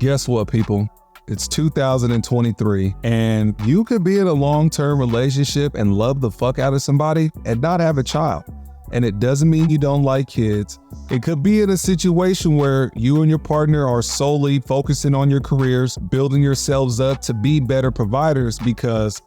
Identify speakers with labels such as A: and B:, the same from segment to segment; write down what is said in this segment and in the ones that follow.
A: Guess what, people? It's 2023, and you could be in a long-term relationship and love the fuck out of somebody and not have a child. And it doesn't mean you don't like kids. It could be in a situation where you and your partner are solely focusing on your careers, building yourselves up to be better providers, because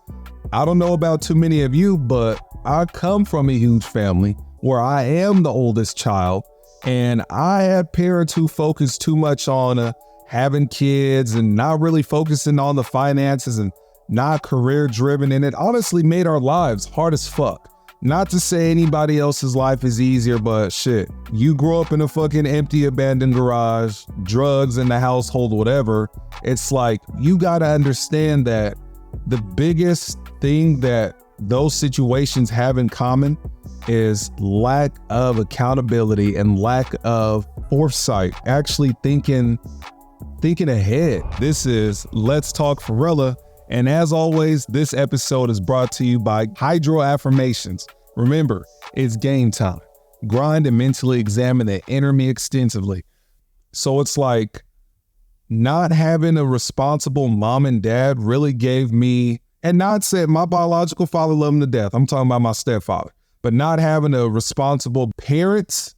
A: I don't know about too many of you, but I come from a huge family where I am the oldest child, and I had parents who focused too much on having kids and not really focusing on the finances and not career driven. And it honestly made our lives hard as fuck. Not to say anybody else's life is easier, but shit, you grow up in a fucking empty, abandoned garage, drugs in the household, whatever. It's like, you gotta understand that the biggest thing that those situations have in common is lack of accountability and lack of foresight, actually thinking ahead. This is Let's Talk Foerella. And as always, this episode is brought to you by Hydro Affirmations. Remember, it's game time. Grind and mentally examine the inner me extensively. So it's like, not having a responsible mom and dad really gave me, and not said my biological father loved him to death, I'm talking about my stepfather, but not having a responsible parents,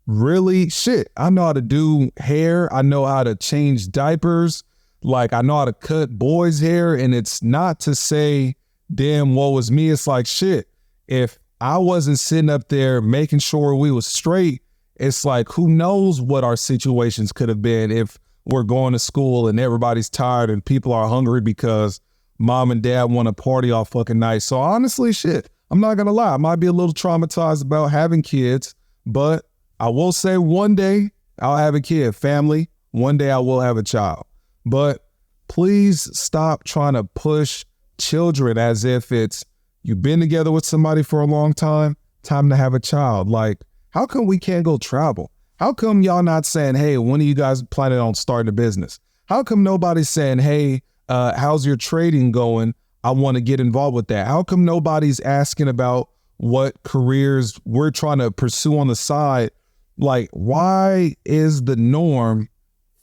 A: really, shit, I know how to do hair, I know how to change diapers, like I know how to cut boys' hair, and it's not to say, damn, woe was me. It's like, shit, if I wasn't sitting up there making sure we was straight, it's like, who knows what our situations could have been if we're going to school and everybody's tired and people are hungry because mom and dad want to party all fucking night. So honestly, shit, I'm not going to lie. I might be a little traumatized about having kids, but I will say one day I'll have a kid, family. One day I will have a child. But please stop trying to push children as if it's, you've been together with somebody for a long time to have a child. Like, how come we can't go travel? How come y'all not saying, hey, when are you guys planning on starting a business? How come nobody's saying, hey, how's your trading going? I want to get involved with that. How come nobody's asking about what careers we're trying to pursue on the side? Like, why is the norm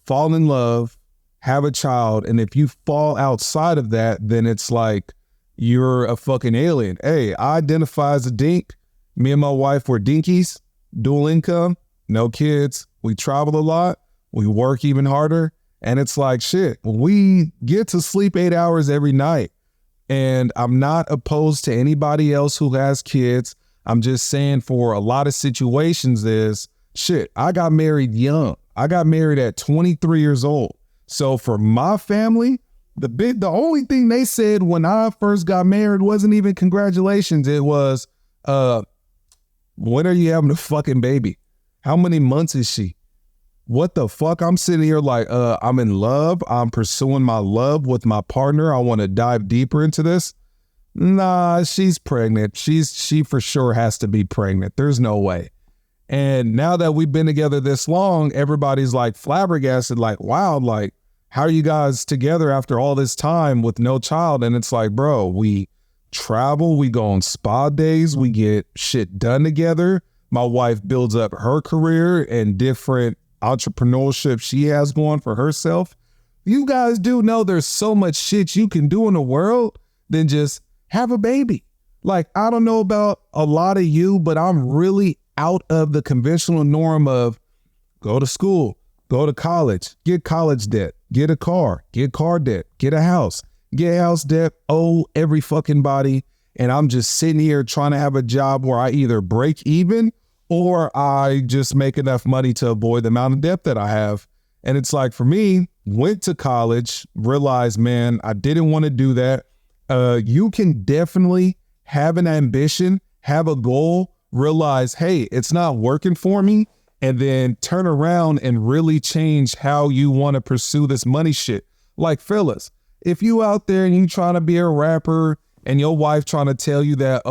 A: fall in love, have a child, and if you fall outside of that, then it's like you're a fucking alien? Hey, I identify as a dink. Me and my wife were dinkies, dual income, no kids. We travel a lot. We work even harder. And it's like, shit, we get to sleep 8 hours every night. And I'm not opposed to anybody else who has kids. I'm just saying, for a lot of situations is, shit, I got married young. I got married at 23 years old. So for my family, the only thing they said when I first got married wasn't even congratulations. It was, when are you having a fucking baby? How many months is she? What the fuck? I'm sitting here like, I'm in love. I'm pursuing my love with my partner. I want to dive deeper into this. Nah, she's pregnant. She for sure has to be pregnant. There's no way. And now that we've been together this long, everybody's like flabbergasted, like, wow, like, how are you guys together after all this time with no child? And it's like, bro, we travel, we go on spa days, we get shit done together. My wife builds up her career and different entrepreneurship she has going for herself. You guys do know there's so much shit you can do in the world than just have a baby. Like, I don't know about a lot of you, but I'm really out of the conventional norm of go to school, go to college, get college debt, get a car, get car debt, get a house debt, owe every fucking body. And I'm just sitting here trying to have a job where I either break even or I just make enough money to avoid the amount of debt that I have. And it's like, for me, went to college, realized, man, I didn't want to do that. You can definitely have an ambition, have a goal, realize, hey, it's not working for me, and then turn around and really change how you want to pursue this money shit. Like, fellas, if you out there and you trying to be a rapper and your wife trying to tell you that,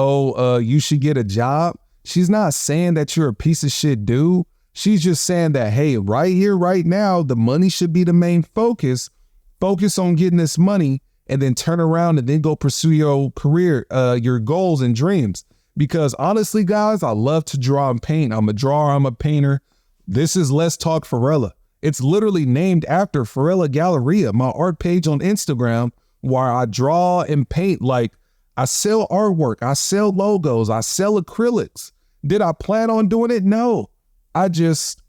A: you should get a job, she's not saying that you're a piece of shit dude. She's just saying that, hey, right here, right now, the money should be the main focus. Focus on getting this money and then turn around and then go pursue your career, your goals and dreams. Because honestly, guys, I love to draw and paint. I'm a drawer, I'm a painter. This is Let's Talk Foerella. It's literally named after Foerella Galleria, my art page on Instagram, where I draw and paint. Like, I sell artwork, I sell logos, I sell acrylics. Did I plan on doing it? No. I just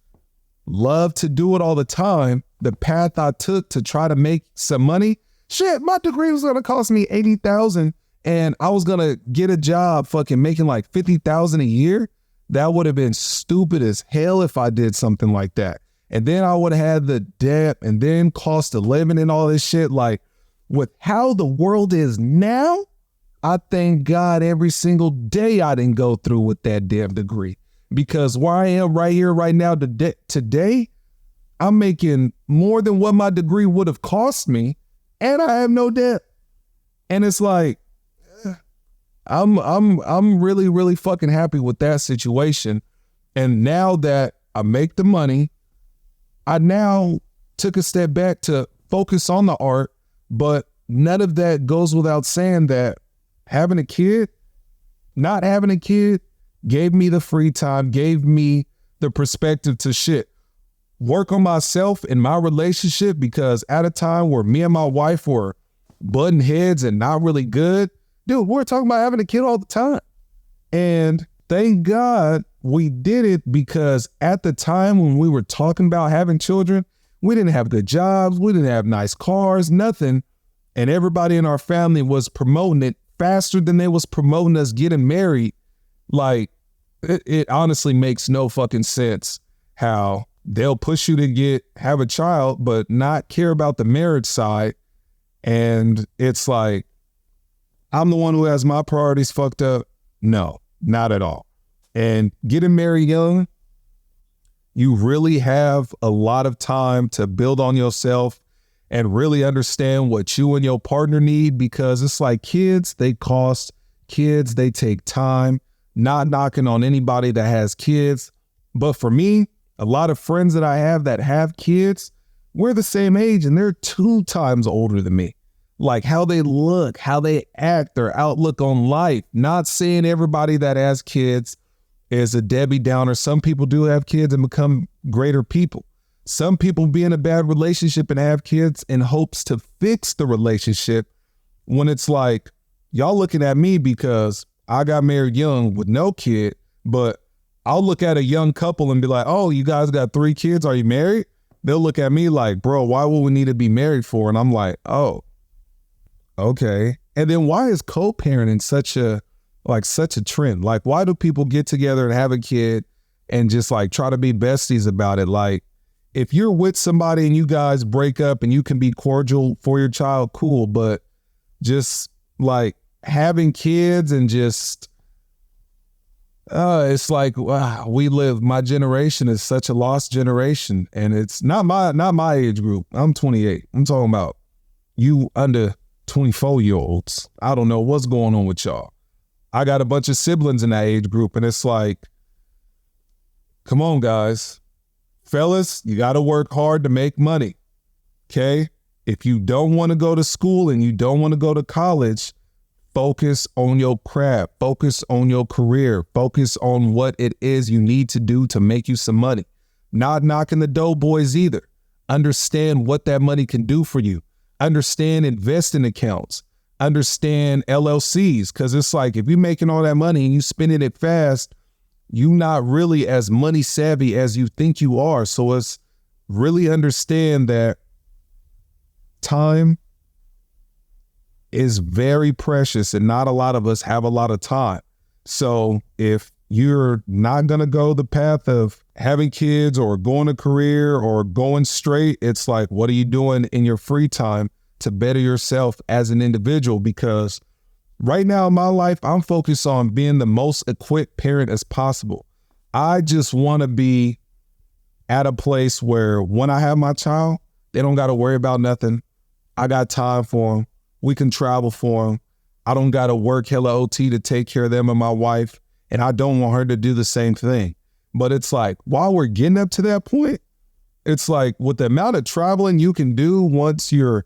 A: love to do it all the time. The path I took to try to make some money, shit, my degree was gonna cost me $80,000 and I was gonna get a job fucking making like $50,000 a year. That would have been stupid as hell if I did something like that. And then I would have had the debt and then cost of living and all this shit. Like, with how the world is now, I thank God every single day I didn't go through with that damn degree. Because where I am right here, right now, today, I'm making more than what my degree would have cost me, and I have no debt. And it's like, I'm really, really fucking happy with that situation. And now that I make the money, I now took a step back to focus on the art, but none of that goes without saying that having a kid, not having a kid, gave me the free time, gave me the perspective to shit, work on myself in my relationship, because at a time where me and my wife were butting heads and not really good, dude, we're talking about having a kid all the time. And thank God we did it, because at the time when we were talking about having children, we didn't have good jobs, we didn't have nice cars, nothing. And everybody in our family was promoting it faster than they was promoting us getting married. Like, it honestly makes no fucking sense how they'll push you to have a child, but not care about the marriage side. And it's like, I'm the one who has my priorities fucked up. No, not at all. And getting married young, you really have a lot of time to build on yourself and really understand what you and your partner need, because it's like kids, they cost, kids, they take time. Not knocking on anybody that has kids. But for me, a lot of friends that I have that have kids, we're the same age and they're 2 times older than me. Like, how they look, how they act, their outlook on life. Not saying everybody that has kids is a Debbie Downer. Some people do have kids and become greater people. Some people be in a bad relationship and have kids in hopes to fix the relationship, when it's like, y'all looking at me because I got married young with no kid, but I'll look at a young couple and be like, oh, you guys got 3 kids. Are you married? They'll look at me like, bro, why would we need to be married for? And I'm like, oh, okay. And then why is co-parenting such a trend? Like, why do people get together and have a kid and just like try to be besties about it? Like, if you're with somebody and you guys break up and you can be cordial for your child, cool. But just like having kids and just, it's like, wow, my generation is such a lost generation. And it's not my age group. I'm 28. I'm talking about you under 24-year-olds. I don't know what's going on with y'all. I got a bunch of siblings in that age group, and it's like, come on, guys. Fellas, you got to work hard to make money, okay? If you don't want to go to school and you don't want to go to college, focus on your craft, focus on your career, focus on what it is you need to do to make you some money. Not knocking the doughboys either. Understand what that money can do for you. Understand investing accounts. Understand LLCs, because it's like, if you're making all that money and you spending it fast, you're not really as money savvy as you think you are. So it's really understand that time is very precious and not a lot of us have a lot of time. So if you're not going to go the path of having kids or going a career or going straight, it's like, what are you doing in your free time to better yourself as an individual? Because right now in my life, I'm focused on being the most equipped parent as possible. I just want to be at a place where when I have my child, they don't got to worry about nothing. I got time for them. We can travel for them. I don't got to work hella OT to take care of them and my wife. And I don't want her to do the same thing. But it's like, while we're getting up to that point, it's like, with the amount of traveling you can do once you're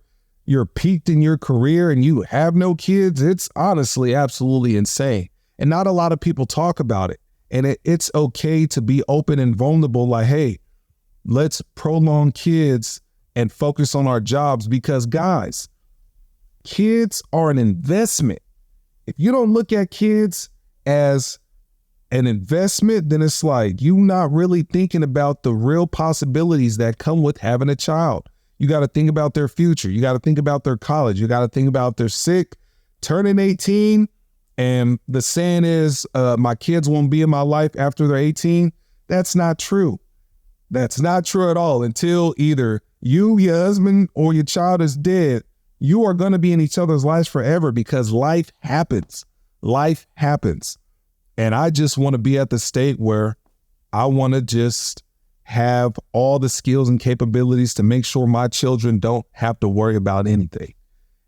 A: peaked in your career and you have no kids, it's honestly absolutely insane. And not a lot of people talk about it. And it's okay to be open and vulnerable. Like, hey, Let's prolong kids and focus on our jobs because, guys, kids are an investment. If you don't look at kids as an investment, then it's like you not really thinking about the real possibilities that come with having a child. You got to think about their future. You got to think about their college. You got to think about their sick, turning 18. And the saying is, my kids won't be in my life after they're 18. That's not true. That's not true at all. Until either you, your husband, or your child is dead, you are going to be in each other's lives forever because life happens. Life happens. And I just want to be at the state where I want to just have all the skills and capabilities to make sure my children don't have to worry about anything.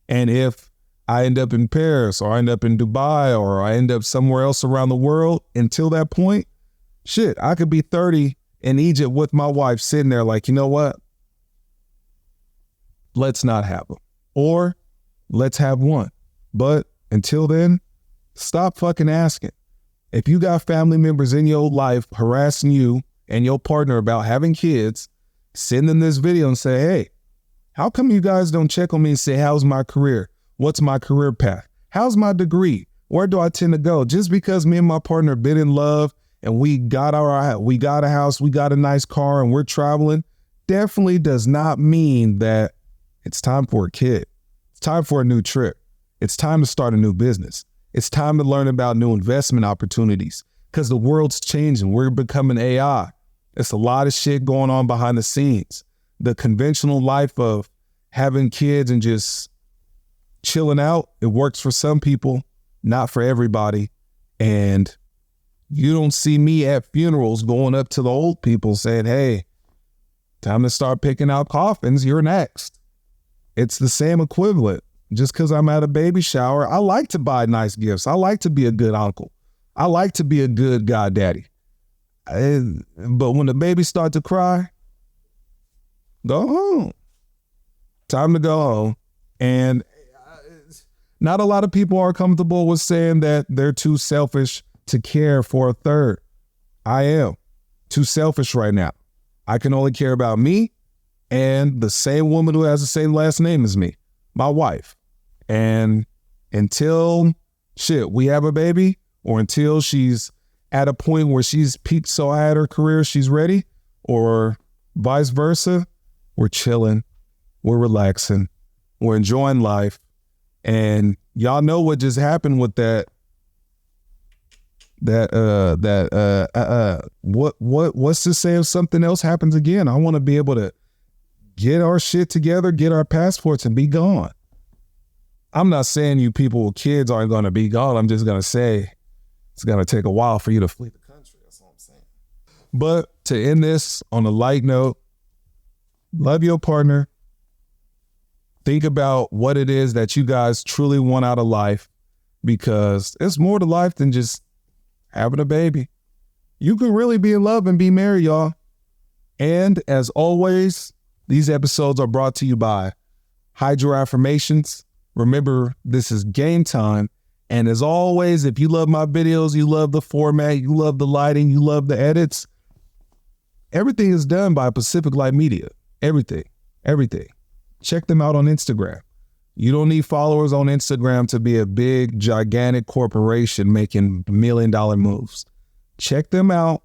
A: And if I end up in Paris or I end up in Dubai or I end up somewhere else around the world, until that point, shit, I could be 30 in Egypt with my wife sitting there like, you know what? Let's not have them. Or let's have one. But until then, stop fucking asking. If you got family members in your life harassing you and your partner about having kids, send them this video and say, hey, how come you guys don't check on me and say, how's my career? What's my career path? How's my degree? Where do I tend to go? Just because me and my partner have been in love and we got a house, we got a nice car and we're traveling, definitely does not mean that it's time for a kid. It's time for a new trip. It's time to start a new business. It's time to learn about new investment opportunities because the world's changing. We're becoming AI. It's a lot of shit going on behind the scenes. The conventional life of having kids and just chilling out, it works for some people, not for everybody. And you don't see me at funerals going up to the old people saying, hey, time to start picking out coffins. You're next. It's the same equivalent. Just because I'm at a baby shower, I like to buy nice gifts. I like to be a good uncle. I like to be a good goddaddy. But when the baby starts to cry, go home. Time to go home. And not a lot of people are comfortable with saying that they're too selfish to care for a third. I am too selfish right now. I can only care about me and the same woman who has the same last name as me, my wife. And until we have a baby, or until she's at a point where she's peaked so high at her career, she's ready, or vice versa, we're chilling, we're relaxing, we're enjoying life. And y'all know what just happened with what's to say if something else happens again? I want to be able to get our shit together, get our passports and be gone. I'm not saying you people with kids aren't going to be gone. I'm just going to say it's going to take a while for you to flee the country. That's all I'm saying. But to end this on a light note, love your partner. Think about what it is that you guys truly want out of life, because it's more to life than just having a baby. You can really be in love and be married, y'all. And as always, these episodes are brought to you by Hydro Affirmations. Remember, this is game time. And as always, if you love my videos, you love the format, you love the lighting, you love the edits, everything is done by Pacific Light Media. Everything. Check them out on Instagram. You don't need followers on Instagram to be a big, gigantic corporation making $1 million moves. Check them out.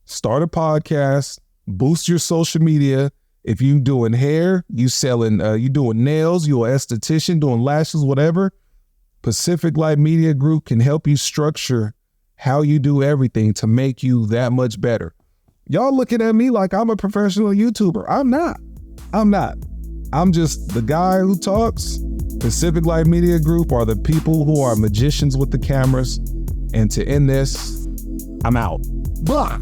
A: Start a podcast. Boost your social media. If you doing hair, you selling, you doing nails, you an esthetician, doing lashes, whatever, Pacific Light Media Group can help you structure how you do everything to make you that much better. Y'all looking at me like I'm a professional YouTuber. I'm not. I'm just the guy who talks. Pacific Light Media Group are the people who are magicians with the cameras. And to end this, I'm out. Blah.